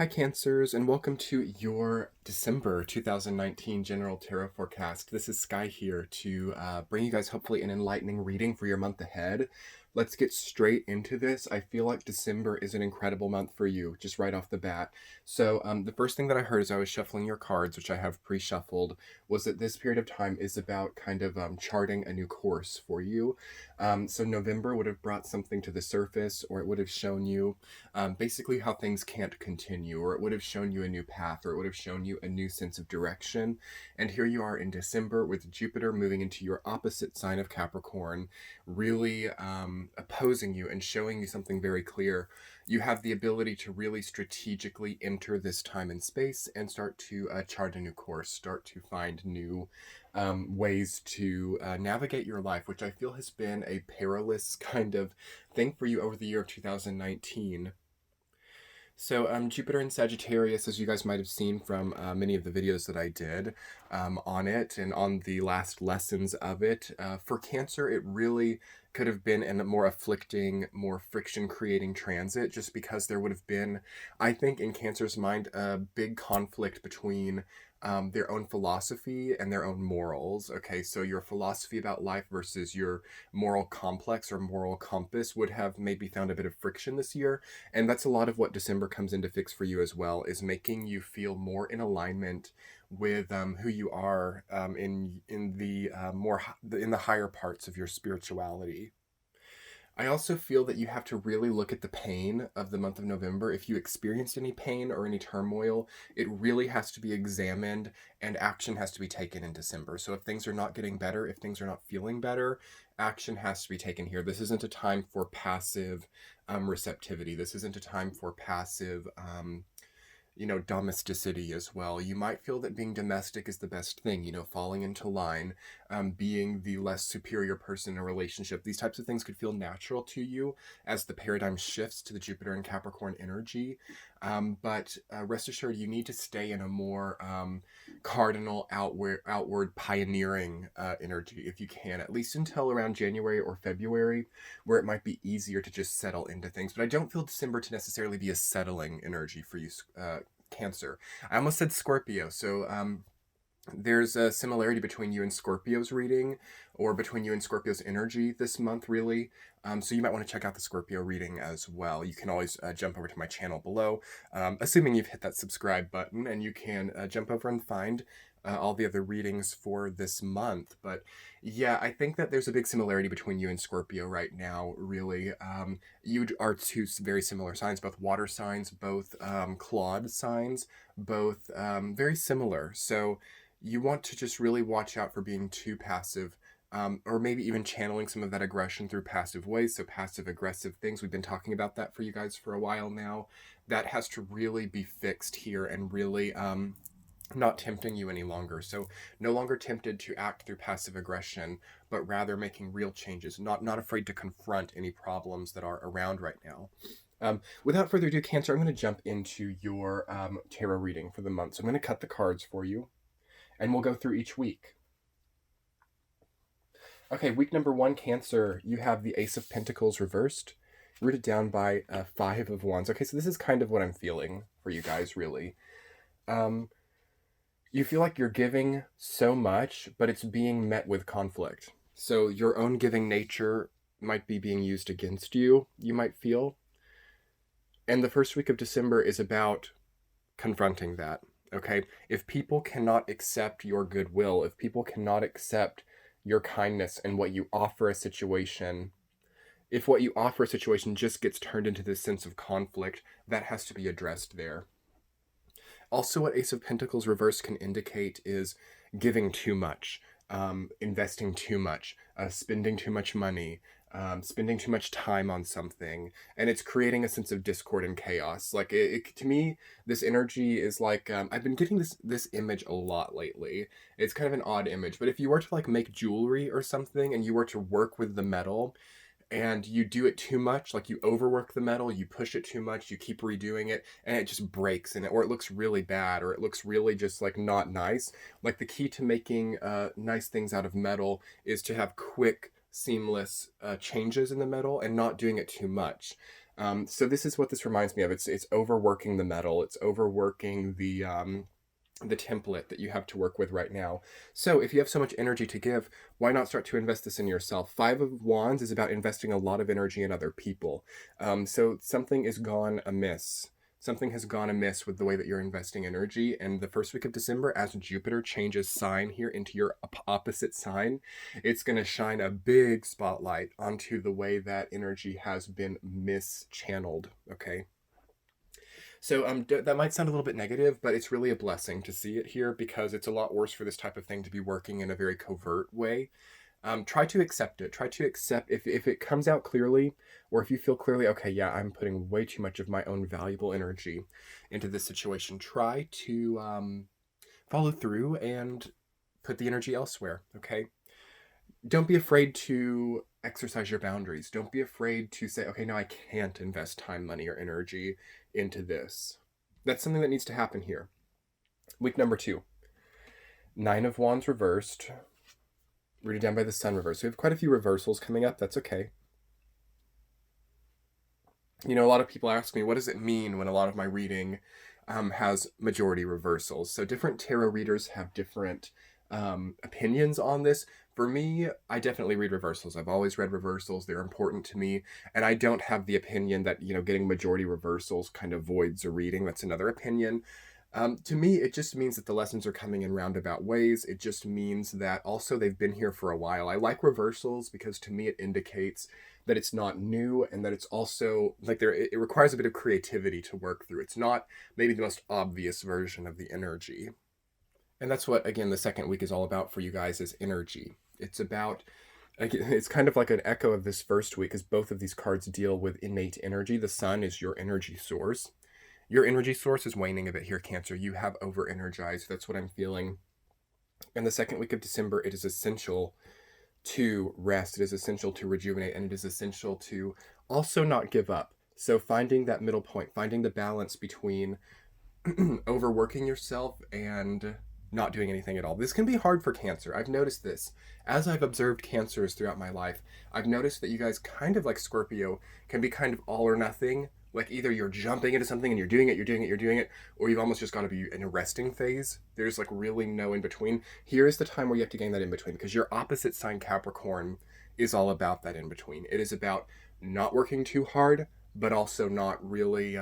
Hi, Cancers, and welcome to your December 2019 General Tarot Forecast. This is Sky here to bring you guys hopefully an enlightening reading for your month ahead. Let's get straight into this. I feel like December is an incredible month for you, just right off the bat. So the first thing that I heard as I was shuffling your cards, which I have pre-shuffled, was that this period of time is about kind of charting a new course for you. So November would have brought something to the surface, or it would have shown you basically how things can't continue, or it would have shown you a new path, or it would have shown you a new sense of direction. And here you are in December with Jupiter moving into your opposite sign of Capricorn, really opposing you and showing you something very clear. You have the ability to really strategically enter this time and space and start to chart a new course, start to find new ways to navigate your life, which I feel has been a perilous kind of thing for you over the year of 2019. So Jupiter in Sagittarius, as you guys might have seen from many of the videos that I did on it and on the last lessons of it, for Cancer, it really could have been a more afflicting, more friction-creating transit, just because there would have been, I think, in Cancer's mind, a big conflict between their own philosophy and their own morals. Okay, so your philosophy about life versus your moral complex or moral compass would have maybe found a bit of friction this year. And that's a lot of what December comes in to fix for you as well, is making you feel more in alignment with who you are in the in the higher parts of your spirituality. I also feel that you have to really look at the pain of the month of November. If you experienced any pain or any turmoil, it really has to be examined and action has to be taken in December. So if things are not getting better, if things are not feeling better, action has to be taken here. This isn't a time for passive receptivity. This isn't a time for passive domesticity as well. You might feel that being domestic is the best thing, falling into line, being the less superior person in a relationship. These types of things could feel natural to you as the paradigm shifts to the Jupiter and Capricorn energy. But rest assured, you need to stay in a more cardinal, outward pioneering energy if you can, at least until around January or February, where it might be easier to just settle into things. But I don't feel December to necessarily be a settling energy for you, Cancer. I almost said Scorpio, so there's a similarity between you and Scorpio's reading, or between you and Scorpio's energy this month, really. So you might want to check out the Scorpio reading as well. You can always jump over to my channel below, assuming you've hit that subscribe button, and you can jump over and find all the other readings for this month. But yeah, I think that there's a big similarity between you and Scorpio right now, really. You are two very similar signs, both water signs, both clawed signs, both very similar. So you want to just really watch out for being too passive, or maybe even channeling some of that aggression through passive ways. So passive aggressive things, we've been talking about that for you guys for a while now. That has to really be fixed here and really not tempting you any longer. So no longer tempted to act through passive aggression, but rather making real changes, not afraid to confront any problems that are around right now. Without further ado, Cancer, I'm going to jump into your tarot reading for the month. So I'm going to cut the cards for you, and we'll go through each week. Okay, week number 1, Cancer, you have the Ace of Pentacles reversed, rooted down by 5 of Wands. Okay, so this is kind of what I'm feeling for you guys, really. You feel like you're giving so much, but it's being met with conflict. So your own giving nature might be being used against you, you might feel. And the first week of December is about confronting that, okay? If people cannot accept your goodwill, if people cannot accept your kindness and what you offer a situation, if what you offer a situation just gets turned into this sense of conflict, that has to be addressed there. Also, what Ace of Pentacles reverse can indicate is giving too much, investing too much, spending too much money, spending too much time on something, and it's creating a sense of discord and chaos. Like, to me, this energy is like, I've been getting this image a lot lately. It's kind of an odd image, but if you were to like make jewelry or something and you were to work with the metal, and you do it too much, like you overwork the metal, you push it too much, you keep redoing it, and it just breaks, or it looks really bad, or it looks really just like not nice. Like, the key to making nice things out of metal is to have quick, seamless changes in the metal and not doing it too much. So this is what this reminds me of. It's overworking the metal. It's overworking the template that you have to work with right now. So if you have so much energy to give, why not start to invest this in yourself? Five of Wands is about investing a lot of energy in other people. So something is gone amiss. Something has gone amiss with the way that you're investing energy. And the first week of December, as Jupiter changes sign here into your opposite sign, it's going to shine a big spotlight onto the way that energy has been mischanneled. Okay. So that might sound a little bit negative, but it's really a blessing to see it here because it's a lot worse for this type of thing to be working in a very covert way. Try to accept it. Try to accept if it comes out clearly, or if you feel clearly, okay, yeah, I'm putting way too much of my own valuable energy into this situation. Try to follow through and put the energy elsewhere. Okay. Don't be afraid to exercise your boundaries. Don't be afraid to say, okay, no, I can't invest time, money, or energy into this. That's something that needs to happen here. Week number 2. 9 of Wands reversed. Rooted down by the Sun reversed. We have quite a few reversals coming up. That's okay. You know, a lot of people ask me, what does it mean when a lot of my reading has majority reversals? So different tarot readers have different opinions on this. For me, I definitely read reversals. I've always read reversals. They're important to me. And I don't have the opinion that, you know, getting majority reversals kind of voids a reading. That's another opinion. To me, it just means that the lessons are coming in roundabout ways. It just means that also they've been here for a while. I like reversals because to me it indicates that it's not new and that it's also like it requires a bit of creativity to work through. It's not maybe the most obvious version of the energy. And that's what, again, the second week is all about for you guys is energy. It's about, it's kind of like an echo of this first week as both of these cards deal with innate energy. The Sun is your energy source. Your energy source is waning a bit here, Cancer. You have over-energized. That's what I'm feeling. In the second week of December, it is essential to rest. It is essential to rejuvenate. And it is essential to also not give up. So finding that middle point, finding the balance between overworking yourself and not doing anything at all. This can be hard for Cancer. I've noticed this. As I've observed Cancers throughout my life, I've noticed that you guys, kind of like Scorpio, can be kind of all or nothing. Like either you're jumping into something and you're doing it, or you've almost just got to be in a resting phase. There's like really no in between. Here is the time where you have to gain that in between because your opposite sign Capricorn is all about that in between. It is about not working too hard, but also not really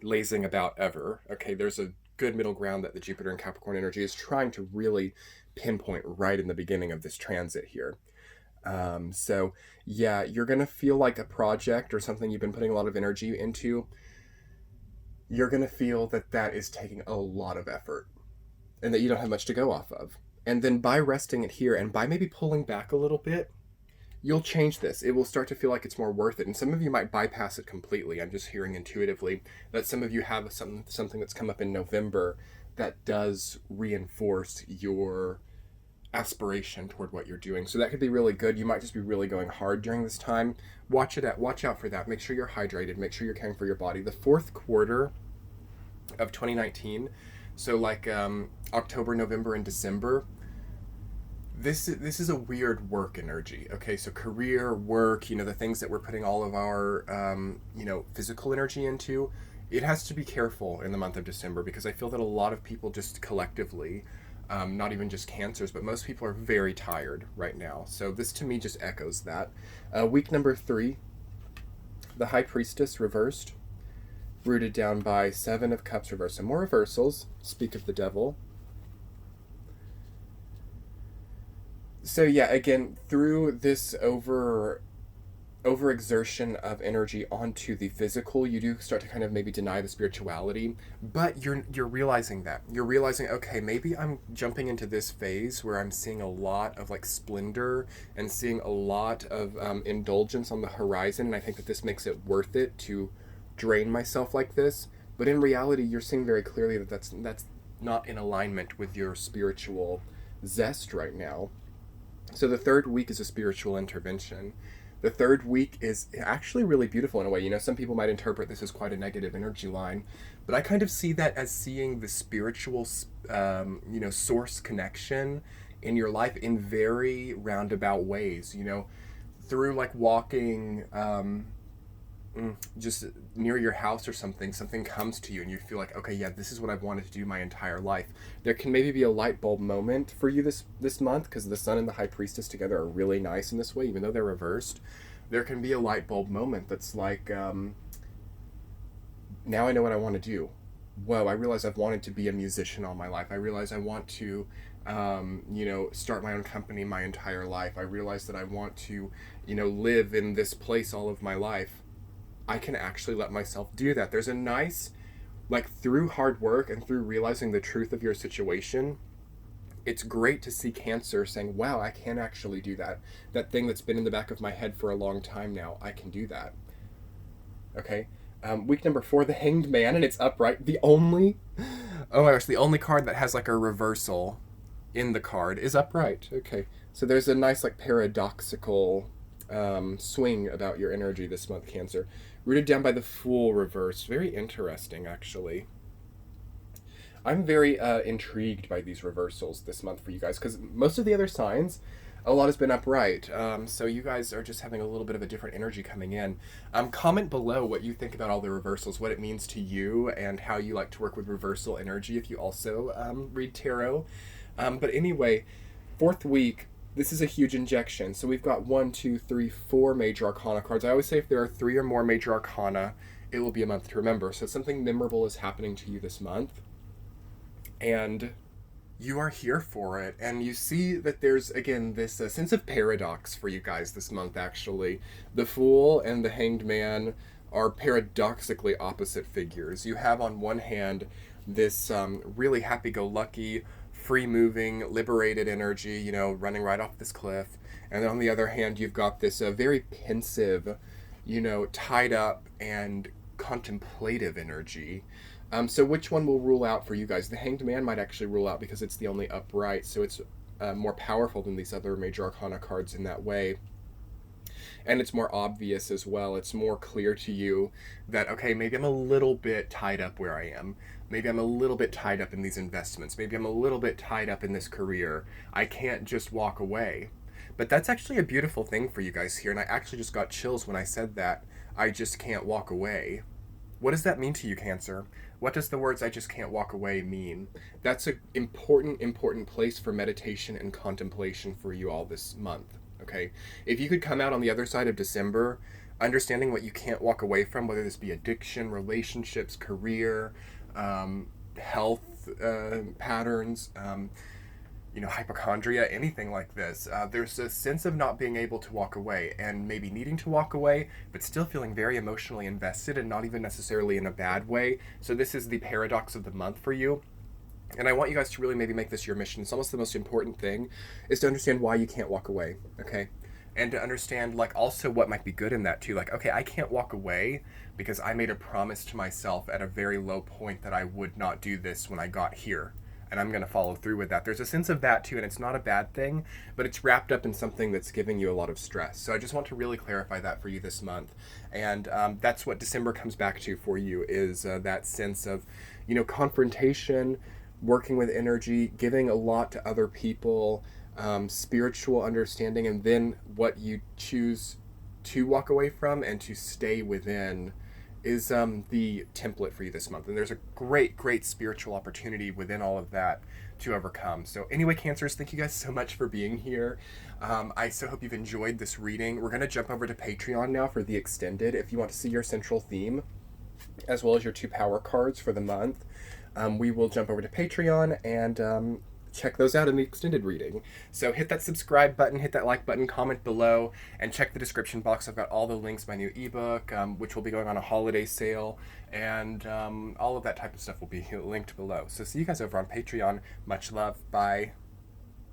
lazing about ever. Okay, there's a good middle ground that the Jupiter and Capricorn energy is trying to really pinpoint right in the beginning of this transit here. So yeah, you're going to feel like a project or something you've been putting a lot of energy into. You're going to feel that that is taking a lot of effort and that you don't have much to go off of. And then by resting it here and by maybe pulling back a little bit, you'll change this. It will start to feel like it's more worth it. And some of you might bypass it completely. I'm just hearing intuitively that some of you have something that's come up in November that does reinforce your aspiration toward what you're doing. So that could be really good. You might just be really going hard during this time. Watch out for that. Make sure you're hydrated. Make sure you're caring for your body. The fourth quarter of 2019, so like October, November, and December, this is a weird work energy. Okay, so career, work, you know, the things that we're putting all of our physical energy into, it has to be careful in the month of December because I feel that a lot of people just collectively, not even just Cancers, but most people are very tired right now. So this to me just echoes that. Week number 3, the High Priestess reversed, rooted down by 7 of Cups reversed. So more reversals, speak of the devil. So yeah, again, through this overexertion of energy onto the physical, you do start to kind of maybe deny the spirituality, but you're realizing that. You're realizing, okay, maybe I'm jumping into this phase where I'm seeing a lot of like splendor and seeing a lot of indulgence on the horizon, and I think that this makes it worth it to drain myself like this. But in reality, you're seeing very clearly that that's not in alignment with your spiritual zest right now. So the third week is a spiritual intervention. The third week is actually really beautiful in a way. You know, some people might interpret this as quite a negative energy line, but I kind of see that as seeing the spiritual, source connection in your life in very roundabout ways, you know, through like walking just near your house or something comes to you and you feel like, okay, yeah, this is what I've wanted to do my entire life. There can maybe be a light bulb moment for you this month, because the sun and the high priestess together are really nice in this way, even though they're reversed. There can be a light bulb moment that's like, now I know what I want to do. Whoa, I realize I've wanted to be a musician all my life. I realize I want to, start my own company my entire life. I realize that I want to, live in this place all of my life. I can actually let myself do that. There's a nice, like, through hard work and through realizing the truth of your situation, it's great to see Cancer saying, wow, I can actually do that. That thing that's been in the back of my head for a long time now, I can do that. Okay? Week number 4, the Hanged Man, and it's upright. The only card that has like a reversal in the card is upright. Okay. So there's a nice, like, paradoxical swing about your energy this month, Cancer. Rooted down by the Fool reverse. Very interesting, actually. I'm very intrigued by these reversals this month for you guys, because most of the other signs, a lot has been upright. So you guys are just having a little bit of a different energy coming in. Comment below what you think about all the reversals, what it means to you, and how you like to work with reversal energy if you also read tarot. But anyway, 4th week, this is a huge injection. So we've got 1, 2, 3, 4 major arcana cards. I always say if there are 3 or more major arcana, it will be a month to remember. So something memorable is happening to you this month, and you are here for it. And you see that there's, again, this sense of paradox for you guys this month, actually. The Fool and the Hanged Man are paradoxically opposite figures. You have on one hand this really happy-go-lucky, free-moving, liberated energy, running right off this cliff. And then on the other hand, you've got this very pensive, tied up and contemplative energy. So which one will rule out for you guys? The Hanged Man might actually rule out because it's the only upright, so it's more powerful than these other major arcana cards in that way. And it's more obvious as well. It's more clear to you that, okay, maybe I'm a little bit tied up where I am. Maybe I'm a little bit tied up in these investments. Maybe I'm a little bit tied up in this career. I can't just walk away. But that's actually a beautiful thing for you guys here. And I actually just got chills when I said that. I just can't walk away. What does that mean to you, Cancer? What does the words "I just can't walk away" mean? That's an important place for meditation and contemplation for you all this month, okay? If you could come out on the other side of December, understanding what you can't walk away from, whether this be addiction, relationships, career, health patterns, hypochondria, anything like this. There's a sense of not being able to walk away and maybe needing to walk away, but still feeling very emotionally invested and not even necessarily in a bad way. So this is the paradox of the month for you. And I want you guys to really maybe make this your mission. It's almost the most important thing, is to understand why you can't walk away, okay? And to understand, like, also what might be good in that too. Like, okay, I can't walk away because I made a promise to myself at a very low point that I would not do this when I got here. And I'm going to follow through with that. There's a sense of that too, and it's not a bad thing, but it's wrapped up in something that's giving you a lot of stress. So I just want to really clarify that for you this month. And that's what December comes back to for you, is that sense of, confrontation, working with energy, giving a lot to other people, spiritual understanding, and then what you choose to walk away from and to stay within is the template for you this month. And there's a great spiritual opportunity within all of that to overcome. So anyway, Cancers, thank you guys so much for being here. I so hope you've enjoyed this reading. We're going to jump over to Patreon now for the extended. If you want to see your central theme, as well as your 2 power cards for the month, we will jump over to Patreon and check those out in the extended reading. So hit that subscribe button, hit that like button, comment below, and check the description box. I've got all the links, my new ebook, which will be going on a holiday sale, and all of that type of stuff will be linked below. So see you guys over on Patreon. Much love. Bye.